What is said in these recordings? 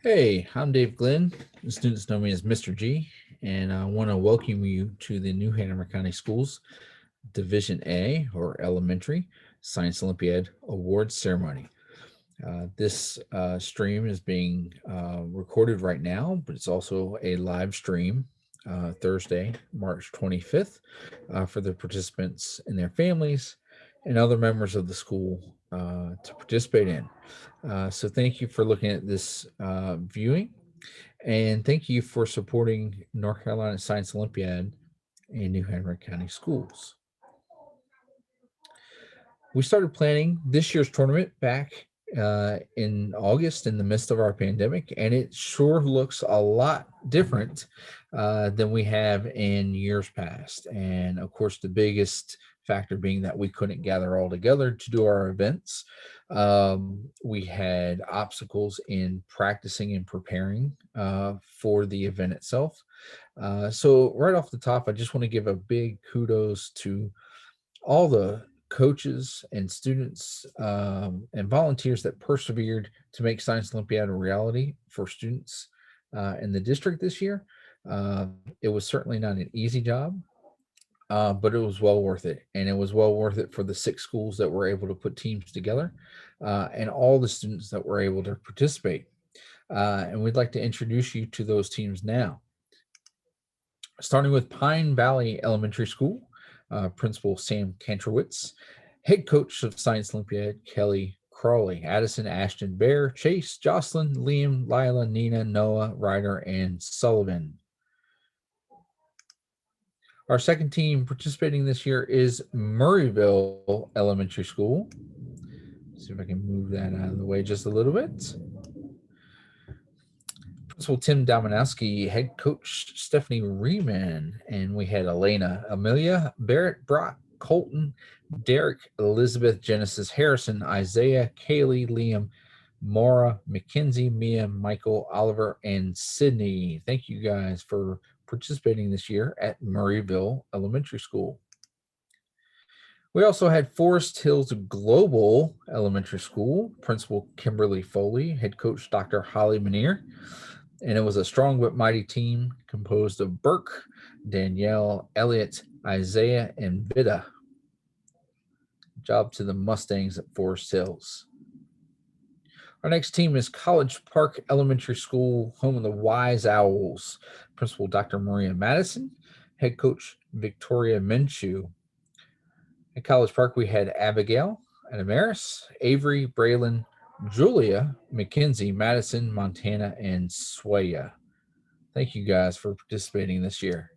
Hey, I'm Dave Glenn. The students know me as Mr. G, and I want to welcome you to the New Hanover County Schools Division A, or Elementary, Science Olympiad Awards Ceremony. This stream is being recorded right now, but it's also a live stream Thursday, March 25th, for the participants and their families and other members of the school to participate in. So, thank you for looking at this viewing, and thank you for supporting North Carolina Science Olympiad and New Hanover County Schools. We started planning this year's tournament back in August in the midst of our pandemic, and it sure looks a lot different than we have in years past. And of course, the biggest factor being that we couldn't gather all together to do our events. We had obstacles in practicing and preparing for the event itself. So, right off the top, I just want to give a big kudos to all the coaches and students and volunteers that persevered to make Science Olympiad a reality for students in the district this year. It was certainly not an easy job, but it was well worth it. And it was well worth it for the 6 schools that were able to put teams together and all the students that were able to participate. And we'd like to introduce you to those teams now. Starting with Pine Valley Elementary School, Principal Sam Kantrowitz, Head Coach of Science Olympiad Kelly Crawley, Addison, Ashton, Bear, Chase, Jocelyn, Liam, Lila, Nina, Noah, Ryder, and Sullivan. Our second team participating this year is Murrayville Elementary School. See if I can move that out of the way just a little bit. Principal Tim Dominowski, head coach Stephanie Riemann, and we had Elena, Amelia, Barrett, Brock, Colton, Derek, Elizabeth, Genesis, Harrison, Isaiah, Kaylee, Liam, Maura, Mackenzie, Mia, Michael, Oliver, and Sydney. Thank you guys for participating this year at Murrayville Elementary School. We also had Forest Hills Global Elementary School, Principal Kimberly Foley, head coach Dr. Holly Manier. And it was a strong but mighty team composed of Burke, Danielle, Elliott, Isaiah, and Vida. Job to the Mustangs at Forest Hills. Our next team is College Park Elementary School, home of the Wise Owls. Principal Dr. Maria Madison, head coach Victoria Minshew. At College Park, we had Abigail, Adamaris, Avery, Braylon, Julia, Mackenzie, Madison, Montana, and Swaya. Thank you guys for participating this year.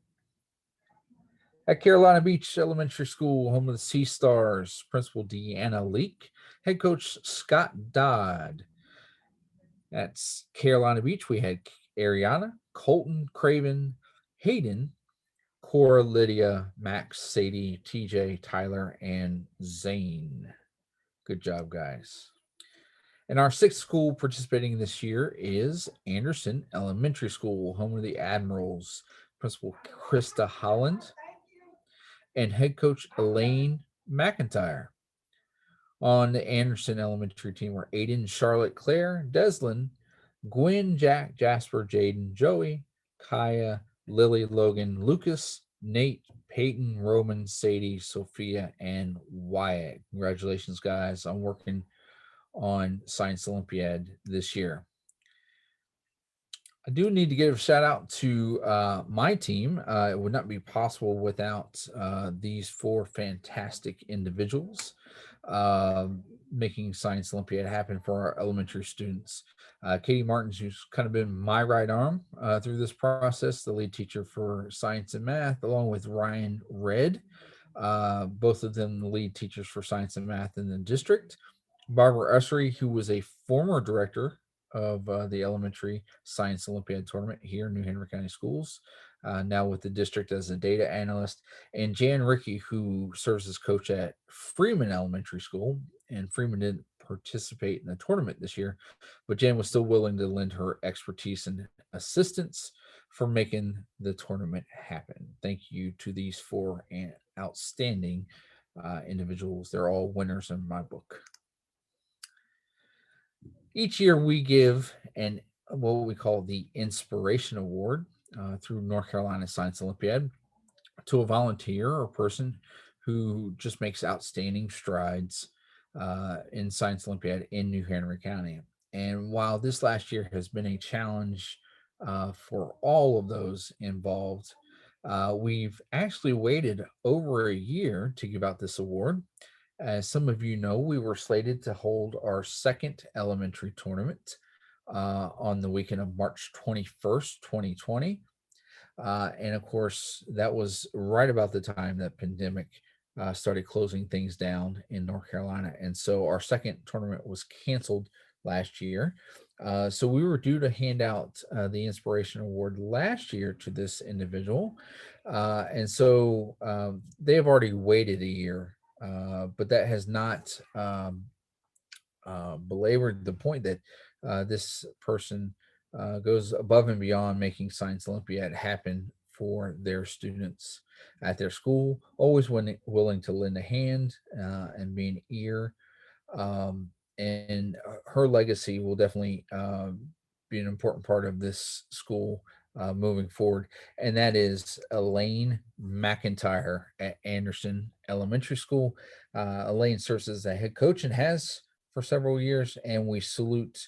At Carolina Beach Elementary School, home of the Sea Stars, Principal Deanna Leak, head coach Scott Dodd. At Carolina Beach, we had Ariana, Colton, Craven, Hayden, Cora, Lydia, Max, Sadie, TJ, Tyler, and Zane. Good job, guys. And our 6th school participating this year is Anderson Elementary School, home of the Admirals. Principal Krista Holland and head coach Elaine McIntyre. On the Anderson Elementary team were Aiden, Charlotte, Claire, Deslin, Gwen, Jack, Jasper, Jaden, Joey, Kaya, Lily, Logan, Lucas, Nate, Peyton, Roman, Sadie, Sophia, and Wyatt. Congratulations, guys, on working on Science Olympiad this year. I do need to give a shout out to my team. It would not be possible without these 4 fantastic individuals making Science Olympiad happen for our elementary students. Katie Martins, who's kind of been my right arm through this process, the lead teacher for science and math, along with Ryan Red, both of them the lead teachers for science and math in the district. Barbara Ussery, who was a former director of the Elementary Science Olympiad Tournament here in New Hanover County Schools, now with the district as a data analyst, and Jan Rickey, who serves as coach at Freeman Elementary School. And Freeman didn't participate in the tournament this year, but Jan was still willing to lend her expertise and assistance for making the tournament happen. Thank you to these 4 outstanding individuals. They're all winners in my book. Each year we give an what we call the Inspiration Award through North Carolina Science Olympiad to a volunteer or person who just makes outstanding strides in Science Olympiad in New Henry County. And while this last year has been a challenge for all of those involved, we've actually waited over a year to give out this award. As some of you know, we were slated to hold our second elementary tournament on the weekend of March 21st, 2020. And of course, that was right about the time that pandemic started closing things down in North Carolina. And so our second tournament was canceled last year. So we were due to hand out the Inspiration Award last year to this individual. And so they have already waited a year, but that has not belabored the point that this person goes above and beyond making Science Olympiad happen for their students at their school, always willing to lend a hand and be an ear. And her legacy will definitely be an important part of this school moving forward. And that is Elaine McIntyre at Anderson Elementary School. Elaine serves as a head coach and has for several years, and we salute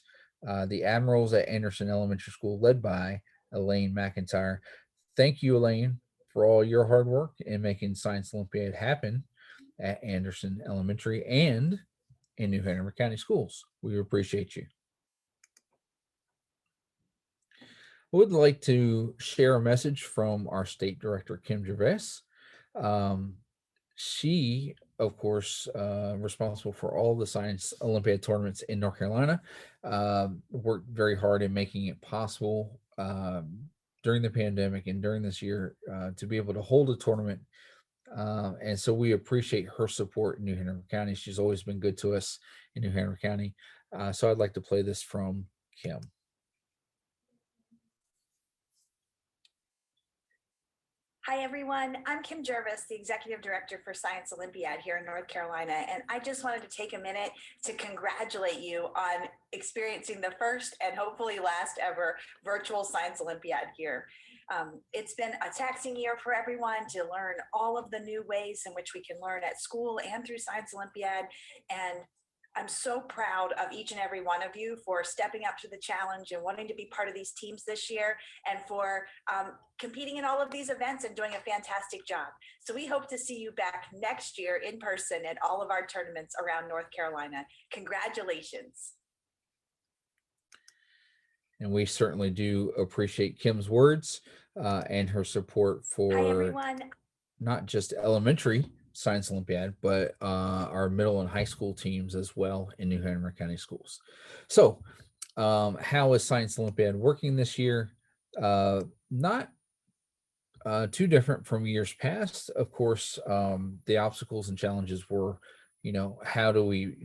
the Admirals at Anderson Elementary School, led by Elaine McIntyre. Thank you, Elaine, for all your hard work in making Science Olympiad happen at Anderson Elementary and in New Hanover County Schools. We appreciate you. I would like to share a message from our state director, Kim Gervais. Um, she, of course, responsible for all the Science Olympiad tournaments in North Carolina, worked very hard in making it possible during the pandemic and during this year to be able to hold a tournament. And so we appreciate her support in New Hanover County. She's always been good to us in New Hanover County. So I'd like to play this from Kim. Hi, everyone. I'm Kim Jervis, the Executive Director for Science Olympiad here in North Carolina. And I just wanted to take a minute to congratulate you on experiencing the first and hopefully last ever virtual Science Olympiad here. It's been a taxing year for everyone to learn all of the new ways in which we can learn at school and through Science Olympiad. And I'm so proud of each and every one of you for stepping up to the challenge and wanting to be part of these teams this year, and for competing in all of these events and doing a fantastic job. So we hope to see you back next year in person at all of our tournaments around North Carolina. Congratulations. And we certainly do appreciate Kim's words and her support for Hi, everyone. Not just elementary Science Olympiad, but our middle and high school teams as well in New Hanover County Schools. So how is Science Olympiad working this year? Not too different from years past. Of course, the obstacles and challenges were, how do we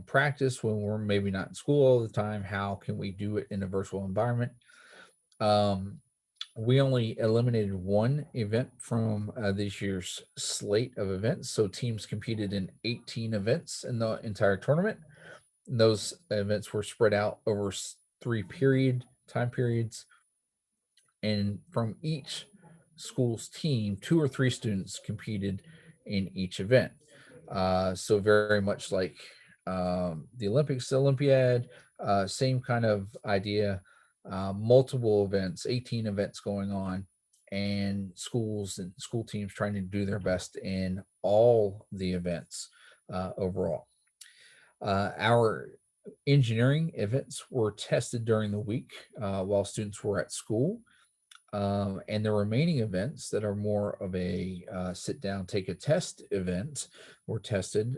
practice when we're maybe not in school all the time? How can we do it in a virtual environment? We only eliminated one event from this year's slate of events. So teams competed in 18 events in the entire tournament. And those events were spread out over 3 time periods. And from each school's team, 2 or 3 students competed in each event. So very much like the Olympiad, same kind of idea. Multiple events, 18 events going on, and schools and school teams trying to do their best in all the events overall. Our engineering events were tested during the week while students were at school. And the remaining events that are more of a sit down, take a test event were tested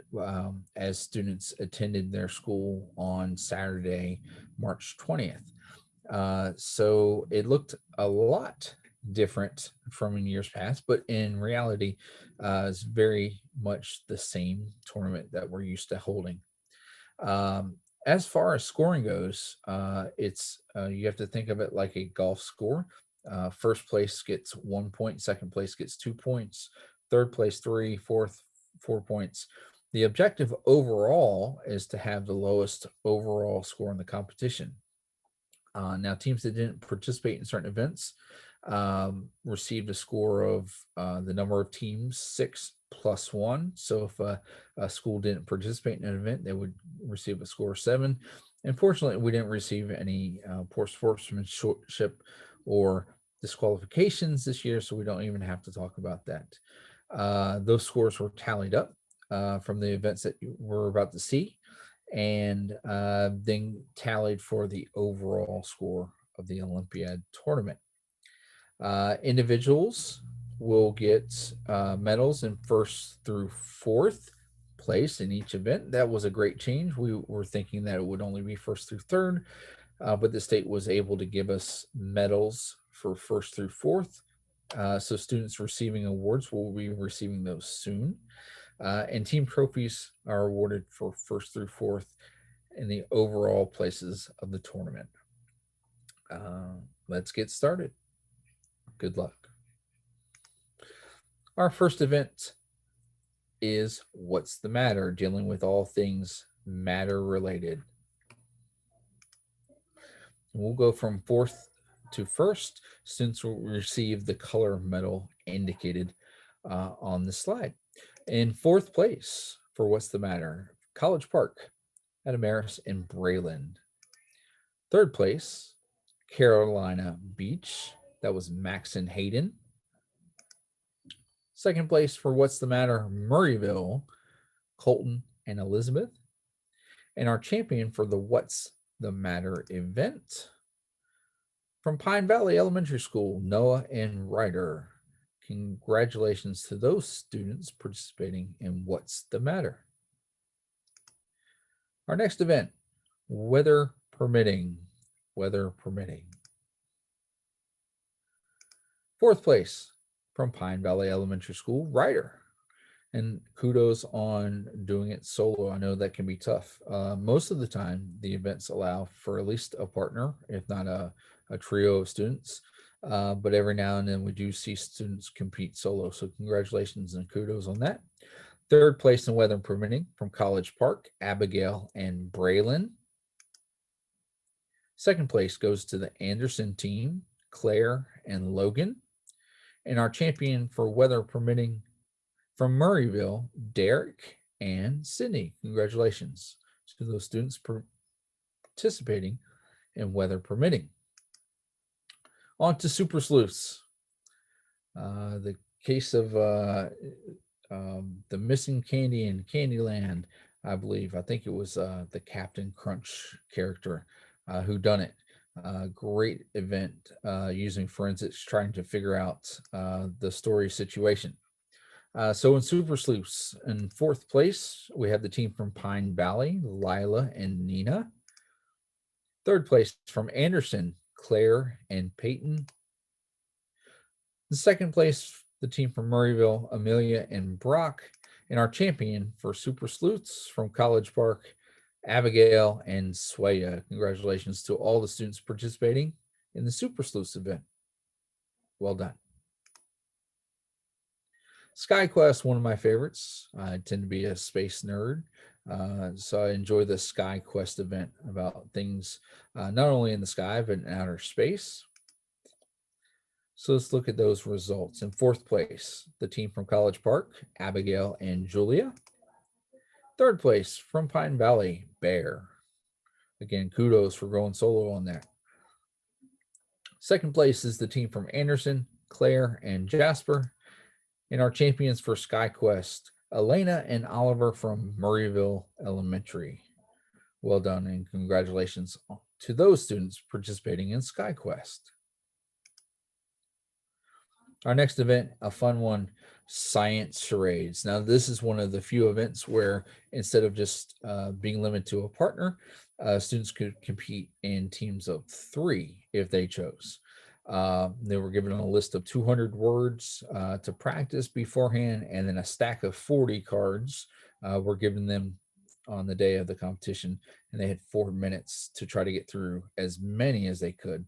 as students attended their school on Saturday, March 20th. So it looked a lot different from in years past, but in reality, it's very much the same tournament that we're used to holding. As far as scoring goes, it's you have to think of it like a golf score. First place gets 1 point, second place gets 2 points, third place 3, fourth 4 points. The objective overall is to have the lowest overall score in the competition. Now, teams that didn't participate in certain events received a score of the number of teams, 6 plus 1. So if a school didn't participate in an event, they would receive a score of 7. Unfortunately, we didn't receive any poor sportsmanship or disqualifications this year, so we don't even have to talk about that. Those scores were tallied up from the events that we're about to see, and then tallied for the overall score of the Olympiad tournament. Individuals will get medals in first through fourth place in each event. That was a great change. We were thinking that it would only be first through third, but the state was able to give us medals for first through fourth. So students receiving awards will be receiving those soon. And team trophies are awarded for first through fourth in the overall places of the tournament. Let's get started. Good luck. Our first event is What's the Matter, dealing with all things matter related. We'll go from fourth to first. Students will receive the color medal indicated on the slide. In fourth place for What's the Matter, College Park, Adamaris, and Brayland. Third place, Carolina Beach. That was Maxon Hayden. Second place for What's the Matter, Murrayville, Colton, and Elizabeth. And our champion for the What's the Matter event from Pine Valley Elementary School, Noah and Ryder. Congratulations to those students participating in What's the Matter. Our next event, weather permitting. Weather permitting. Fourth place from Pine Valley Elementary School, Ryder. And kudos on doing it solo. I know that can be tough. Most of the time, the events allow for at least a partner, if not a trio of students. But every now and then we do see students compete solo. So congratulations and kudos on that. Third place in weather permitting from College Park, Abigail and Braylon. Second place goes to the Anderson team, Claire and Logan. And our champion for weather permitting from Murrayville, Derek and Sydney. Congratulations to those students participating in weather permitting. On to Super Sleuths. The case of the missing candy in Candyland, I believe. I think it was the Captain Crunch character who done it. Great event using forensics, trying to figure out the story situation. So in Super Sleuths, in fourth place, we have the team from Pine Valley, Lila and Nina. Third place from Anderson, Claire and Peyton. The second place, the team from Murrayville, Amelia and Brock. And our champion for Super Sleuths from College Park, Abigail and Swaya. Congratulations to all the students participating in the Super Sleuths event. Well done. SkyQuest, one of my favorites. I tend to be a space nerd, so I enjoy the SkyQuest event about things not only in the sky, but in outer space. So let's look at those results. In fourth place, the team from College Park, Abigail and Julia. Third place from Pine Valley, Bear. Again, kudos for going solo on that. Second place is the team from Anderson, Claire and Jasper. And our champions for SkyQuest, Elena and Oliver from Murrayville Elementary. Well done and congratulations to those students participating in SkyQuest. Our next event, a fun one, Science Charades. Now, this is one of the few events where instead of just being limited to a partner, students could compete in teams of 3 if they chose. They were given a list of 200 words to practice beforehand, and then a stack of 40 cards were given them on the day of the competition, and they had 4 minutes to try to get through as many as they could.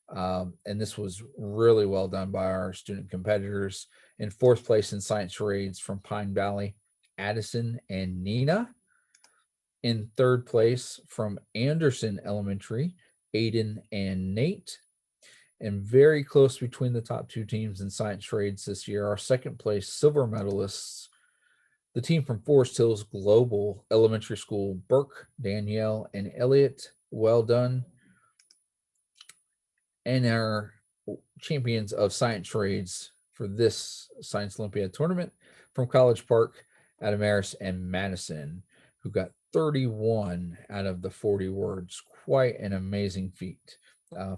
And this was really well done by our student competitors. In fourth place in Science Charades from Pine Valley, Addison and Nina. In third place from Anderson Elementary, Aiden and Nate. And very close between the top two teams in science trades this year. Our second place silver medalists, the team from Forest Hills Global Elementary School, Burke, Danielle, and Elliot. Well done. And our champions of science trades for this Science Olympiad tournament from College Park, Adamaris and Madison, who got 31 out of the 40 words. Quite an amazing feat.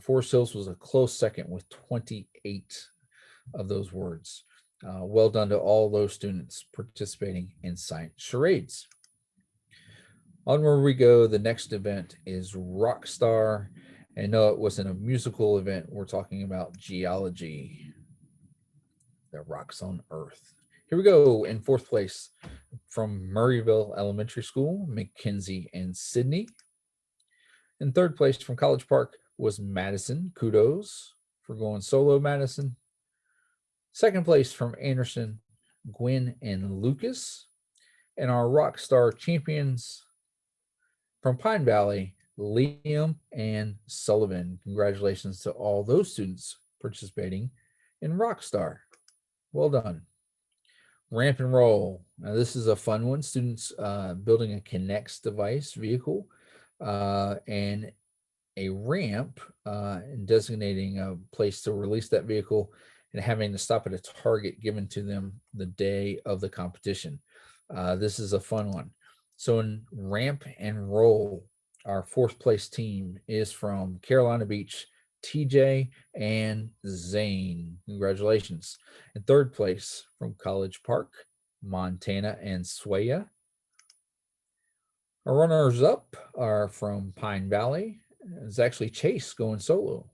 Forest Hills was a close second with 28 of those words. Well done to all those students participating in science charades. Onward we go. The next event is Rockstar. And no, it wasn't a musical event. We're talking about geology, the rocks on Earth. Here we go. In fourth place from Murrayville Elementary School, Mackenzie and Sydney. In third place from College Park was Madison. Kudos for going solo, Madison. Second place from Anderson, Gwen and Lucas. And our Rockstar champions from Pine Valley, Liam and Sullivan. Congratulations to all those students participating in Rockstar. Well done. Ramp and roll. Now this is a fun one. Students building a Kinect device vehicle and a ramp and designating a place to release that vehicle and having to stop at a target given to them the day of the competition. This is a fun one. So in ramp and roll, our fourth place team is from Carolina Beach, TJ and Zane. Congratulations. In third place from College Park, Montana and Swaya. Our runners up are from Pine Valley. It's actually Chase going solo.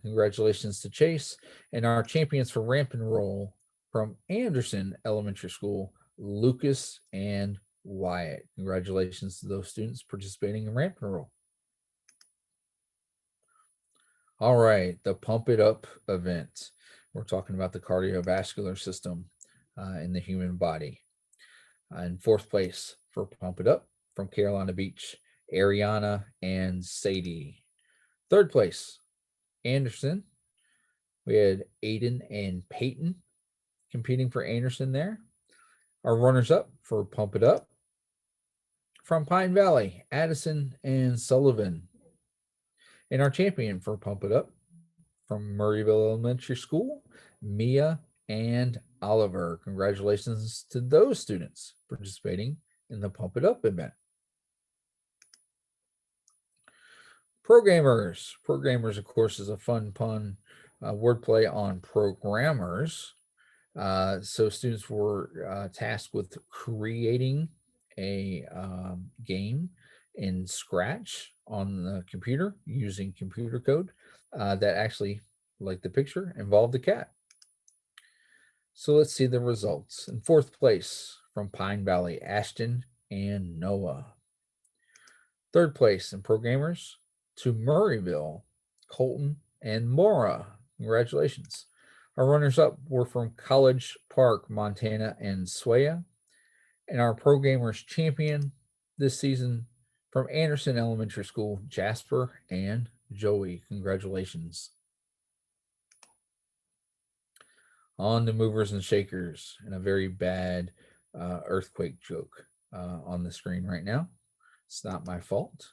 Congratulations to Chase. And our champions for ramp and roll from Anderson Elementary School, Lucas and Wyatt. Congratulations to those students participating in ramp and roll. All right, the Pump It Up event. We're talking about the cardiovascular system in the human body. In fourth place for Pump It Up from Carolina Beach, Ariana and Sadie. Third place, Anderson. We had Aiden and Peyton competing for Anderson there. Our runners up for Pump It Up from Pine Valley, Addison and Sullivan. And our champion for Pump It Up from Murrayville Elementary School, Mia and Oliver. Congratulations to those students participating in the Pump It Up event. Programmers. Programmers, of course, is a fun pun wordplay on programmers. So students were tasked with creating a game in Scratch on the computer using computer code that actually, like the picture, involved a cat. So let's see the results. In fourth place from Pine Valley, Ashton and Noah. Third place in programmers to Murrayville, Colton and Mora. Congratulations. Our runners up were from College Park, Montana and Swaya. And our programmers champion this season from Anderson Elementary School, Jasper and Joey. Congratulations. On the movers and shakers, and a very bad earthquake joke on the screen right now. It's not my fault.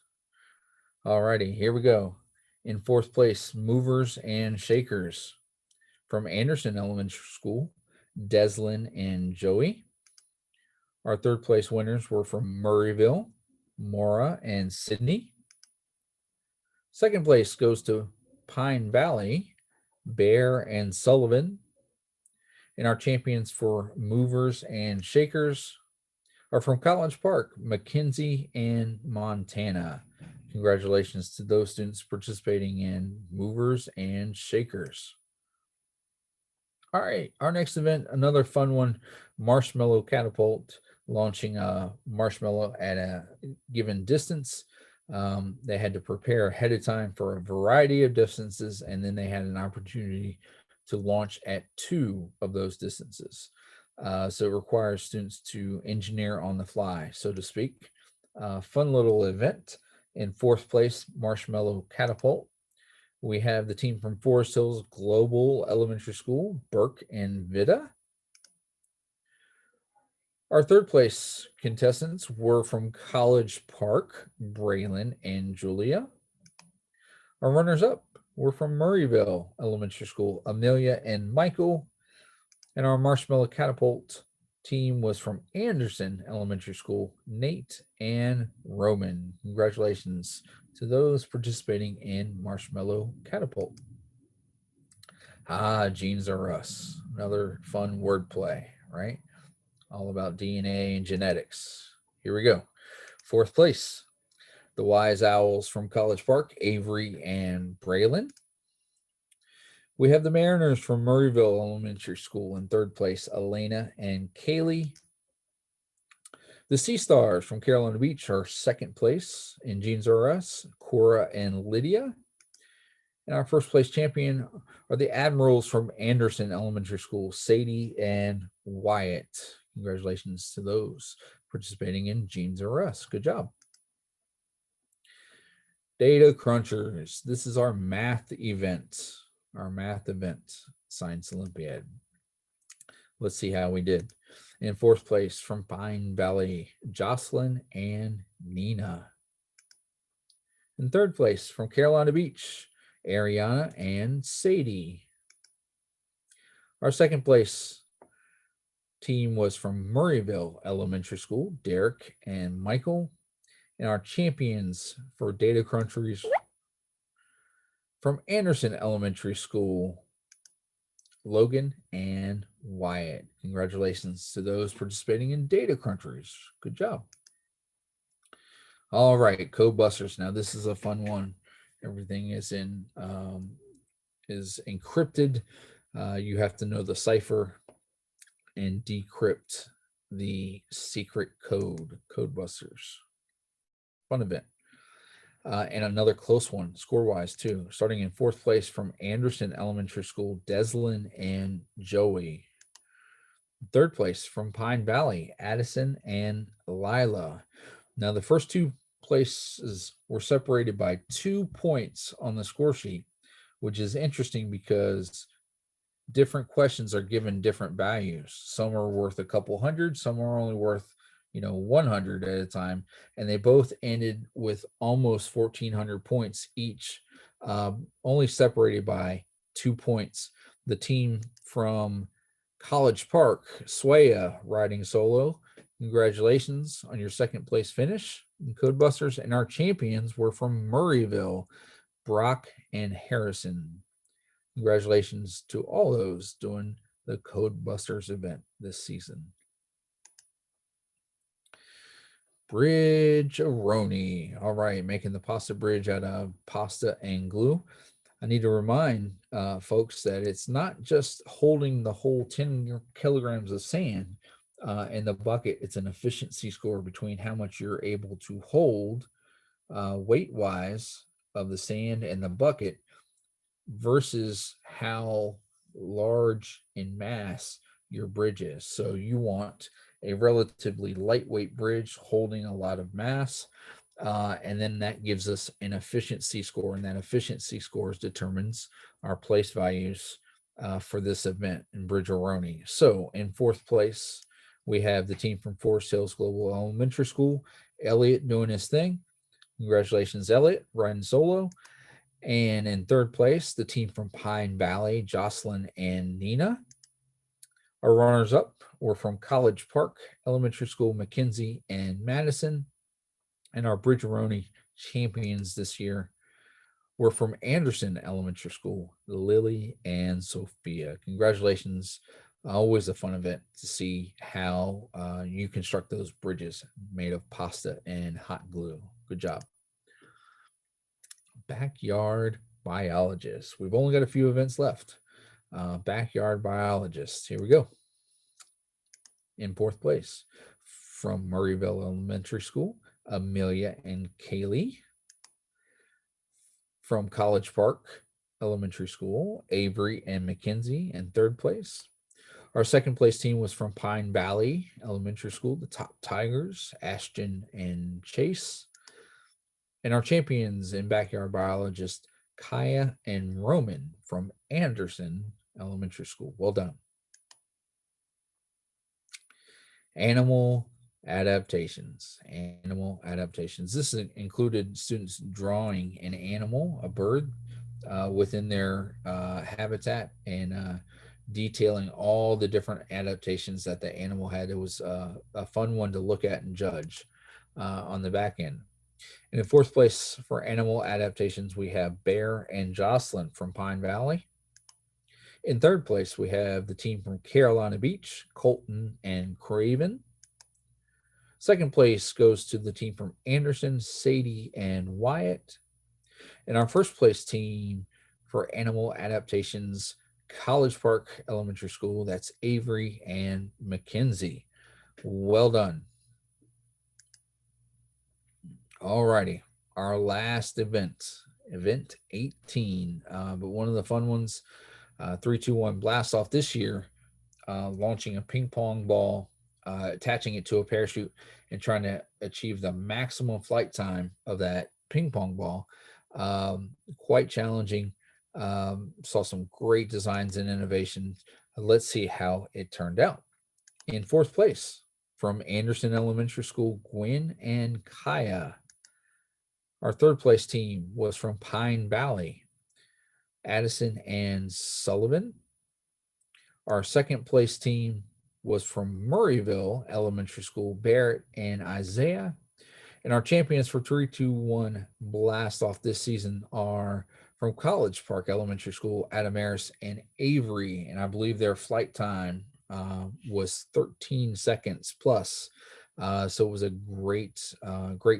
All righty, here we go. In fourth place, movers and shakers from Anderson Elementary School, Deslin and Joey. Our third place winners were from Murrayville, Mora and Sydney. Second place goes to Pine Valley, Bear and Sullivan. And our champions for movers and shakers are from College Park, Mackenzie and Montana. Congratulations to those students participating in movers and shakers. All right, our next event, another fun one, Marshmallow Catapult, launching a marshmallow at a given distance. They had to prepare ahead of time for a variety of distances, and then they had an opportunity to launch at 2 of those distances. So it requires students to engineer on the fly, so to speak. Fun little event. In fourth place, Marshmallow Catapult, we have the team from Forest Hills Global Elementary School, Burke and Vida. Our third place contestants were from College Park, Braylon and Julia. Our runners up were from Murrayville Elementary School, Amelia and Michael. And our Marshmallow Catapult team was from Anderson Elementary School, Nate and Roman. Congratulations to those participating in Marshmallow Catapult. Genes are us. Another fun wordplay, right? All about DNA and genetics. Here we go. Fourth place, the Wise Owls from College Park, Avery and Braylon. We have the Mariners from Murrayville Elementary School in third place, Elena and Kaylee. The Sea Stars from Carolina Beach are second place in Genes R Us, Cora and Lydia. And our first place champion are the Admirals from Anderson Elementary School, Sadie and Wyatt. Congratulations to those participating in Genes R Us. Good job. Data Crunchers. This is our math event. Science Olympiad. Let's see how we did. In fourth place from Pine Valley, Jocelyn and Nina. In third place from Carolina Beach, Ariana and Sadie. Our second place team was from Murrayville Elementary School, Derek and Michael. And our champions for Data Crunchers from Anderson Elementary School, Logan and Wyatt. Congratulations to those participating in Data Crunchers. Good job. All right, Code Busters. Now this is a fun one. Everything is encrypted. You have to know the cipher and decrypt the secret code. Code Busters. Fun event. And another close one, score-wise, too. Starting in fourth place from Anderson Elementary School, Deslin and Joey. Third place from Pine Valley, Addison and Lila. Now, the first two places were separated by 2 points on the score sheet, which is interesting because different questions are given different values. Some are worth a couple hundred, some are only worth 100 at a time, and they both ended with almost 1,400 points each, only separated by 2 points. The team from College Park, Swaya, riding solo. Congratulations on your second place finish in Codebusters. And our champions were from Murrayville, Brock and Harrison. Congratulations to all those doing the Codebusters event this season. Bridge-a-roni. All right, making the pasta bridge out of pasta and glue. I need to remind folks that it's not just holding the whole 10 kilograms of sand in the bucket. It's an efficiency score between how much you're able to hold weight-wise of the sand in the bucket versus how large in mass your bridge is. So you want a relatively lightweight bridge holding a lot of mass. And then that gives us an efficiency score, and that efficiency scores determines our place values for this event in Bridge-a-roni. So in fourth place, we have the team from Forest Hills Global Elementary School, Elliot doing his thing. Congratulations, Elliot, riding solo. And in third place, the team from Pine Valley, Jocelyn and Nina. Our runners-up were from College Park Elementary School, Mackenzie and Madison. And our Bridge-a-roni champions this year were from Anderson Elementary School, Lily and Sophia. Congratulations. Always a fun event to see how you construct those bridges made of pasta and hot glue. Good job. Backyard biologists. We've only got a few events left. Backyard biologists. Here we go. In fourth place from Murrayville Elementary School, Amelia and Kaylee. From College Park Elementary School, Avery and Mackenzie in third place. Our second place team was from Pine Valley Elementary School, the Top Tigers, Ashton and Chase. And our champions in backyard biologist Kaya and Roman from Anderson Elementary School. Well done. Animal adaptations. Animal adaptations. This included students drawing an animal, a bird, within their habitat and detailing all the different adaptations that the animal had. It was a fun one to look at and judge on the back end. And in fourth place for animal adaptations, we have Bear and Jocelyn from Pine Valley. In third place, we have the team from Carolina Beach, Colton and Craven. Second place goes to the team from Anderson, Sadie and Wyatt. And our first place team for animal adaptations, College Park Elementary School, that's Avery and Mackenzie. Well done. All righty. Our last event 18, but one of the fun ones, 3-2-1 blast off this year, launching a ping pong ball, attaching it to a parachute, and trying to achieve the maximum flight time of that ping pong ball. Quite challenging. Saw some great designs and innovations. Let's see how it turned out. In fourth place from Anderson Elementary School, Gwen and Kaya. Our third place team was from Pine Valley, Addison and Sullivan. Our second place team was from Murrayville Elementary School, Barrett and Isaiah. And our champions for 3-2-1 blast off this season are from College Park Elementary School, Adamaris and Avery. And I believe their flight time was 13 seconds plus. So it was a great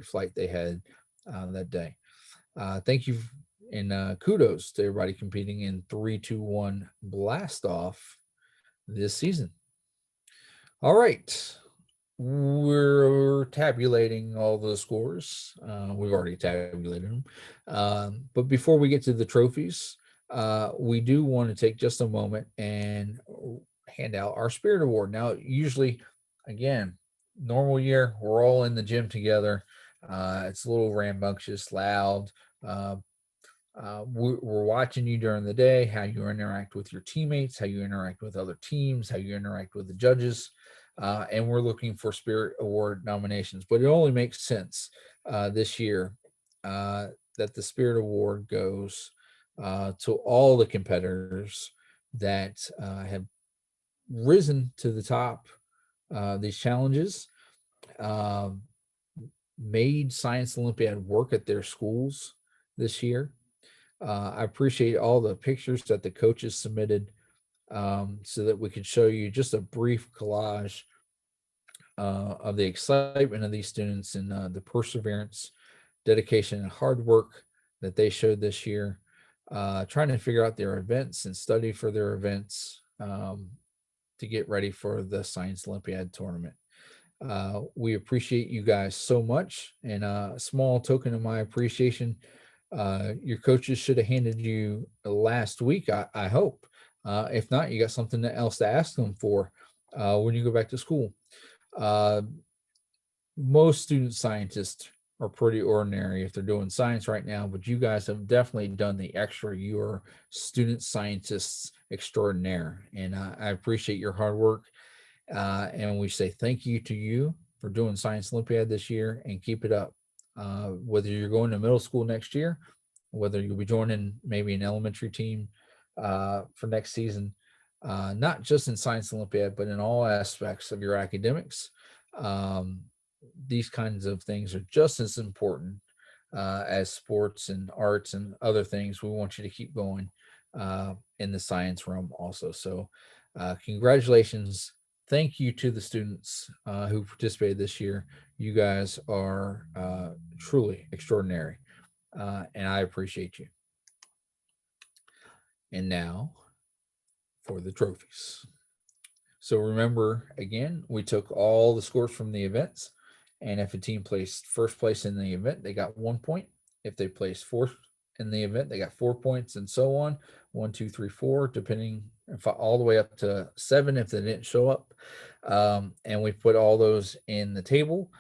flight they had that day. Thank you and kudos to everybody competing in 3-2-1 blast off this season. All right. We're tabulating all the scores. We've already tabulated them. But before we get to the trophies, we do want to take just a moment and hand out our Spirit Award. Now, usually, again, normal year, we're all in the gym together. It's a little rambunctious, loud. Uh, we're watching you during the day, how you interact with your teammates, how you interact with other teams, how you interact with the judges. And we're looking for Spirit Award nominations. But it only makes sense this year that the Spirit Award goes to all the competitors that have risen to the top these challenges, made Science Olympiad work at their schools this year. I appreciate all the pictures that the coaches submitted so that we could show you just a brief collage of the excitement of these students and the perseverance, dedication, and hard work that they showed this year, trying to figure out their events and study for their events to get ready for the Science Olympiad tournament. We appreciate you guys so much, and a small token of my appreciation, your coaches should have handed you last week, I hope. If not, you got something else to ask them for when you go back to school. Uh, Most student scientists are pretty ordinary if they're doing science right now, but you guys have definitely done the extra. You are student scientists extraordinaire, and I appreciate your hard work. And we say thank you to you for doing Science Olympiad this year, and keep it up. Whether you're going to middle school next year, whether you'll be joining maybe an elementary team for next season, not just in Science Olympiad, but in all aspects of your academics. Um, these kinds of things are just as important as sports and arts and other things. We want you to keep going in the science realm also. So, congratulations. Thank you to the students who participated this year. You guys are truly extraordinary, and I appreciate you. And now for the trophies. So remember, again, we took all the scores from the events, and if a team placed first place in the event, they got 1 point. If they placed fourth in the event, they got 4 points, and so on. 1, 2, 3, 4, depending, if all the way up to 7 if they didn't show up. And we put all those in the table,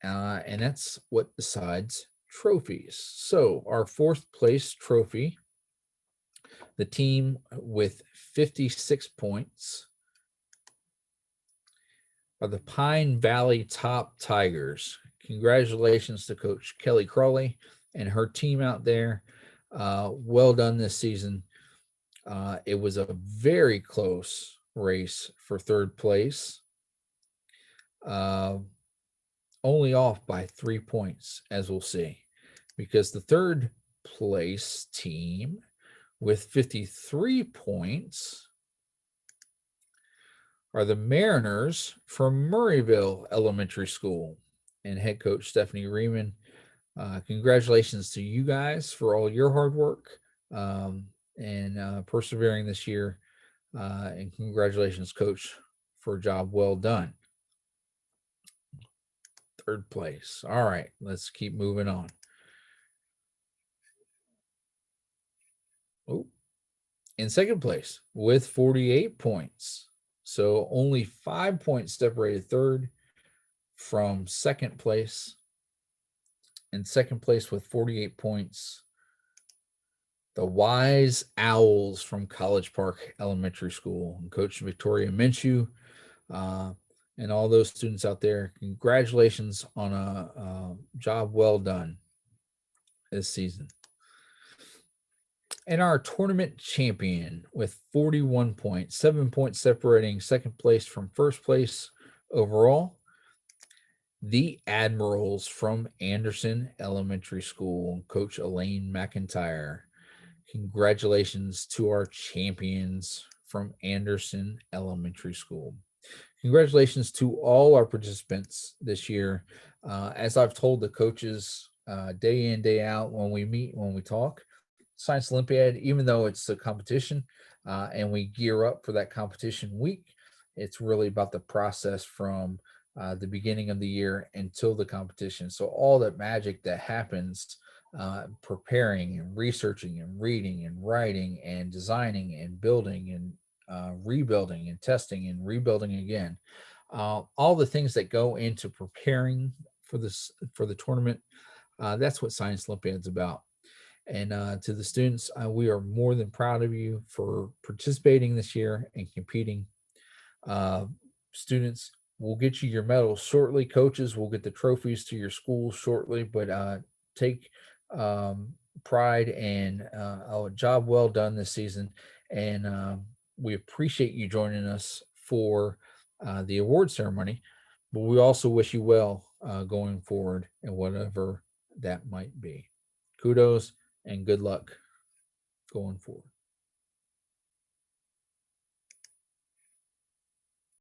and that's what decides trophies. So our fourth place trophy, the team with 56 points, are the Pine Valley Top Tigers. Congratulations to Coach Kelly Crawley and her team out there. Well done this season. It was a very close race for third place, only off by 3 points, as we'll see, because the third place team with 53 points are the Mariners from Murrayville Elementary School and head coach Stephanie Riemann. Congratulations to you guys for all your hard work and persevering this year. And congratulations, coach, for a job well done. Third place. All right, let's keep moving on. Oh, in second place with 48 points. So only 5 points separated third from second place. In second place with 48 points, the Wise Owls from College Park Elementary School. And Coach Victoria Minshew and all those students out there, congratulations on a job well done this season. And our tournament champion with 41 points, 7 points separating second place from first place overall, the Admirals from Anderson Elementary School, Coach Elaine McIntyre. Congratulations to our champions from Anderson Elementary School. Congratulations to all our participants this year. As I've told the coaches day in, day out, when we meet, when we talk, Science Olympiad, even though it's a competition and we gear up for that competition week, it's really about the process from the beginning of the year until the competition. So all that magic that happens preparing and researching and reading and writing and designing and building and rebuilding and testing and rebuilding again, all the things that go into preparing for the tournament, that's what Science Olympiad's about. And to the students, we are more than proud of you for participating this year and competing. Students, we'll get you your medals shortly. Coaches will get the trophies to your schools shortly, but take pride and a job well done this season. And we appreciate you joining us for the award ceremony, but we also wish you well going forward and whatever that might be. Kudos and good luck going forward.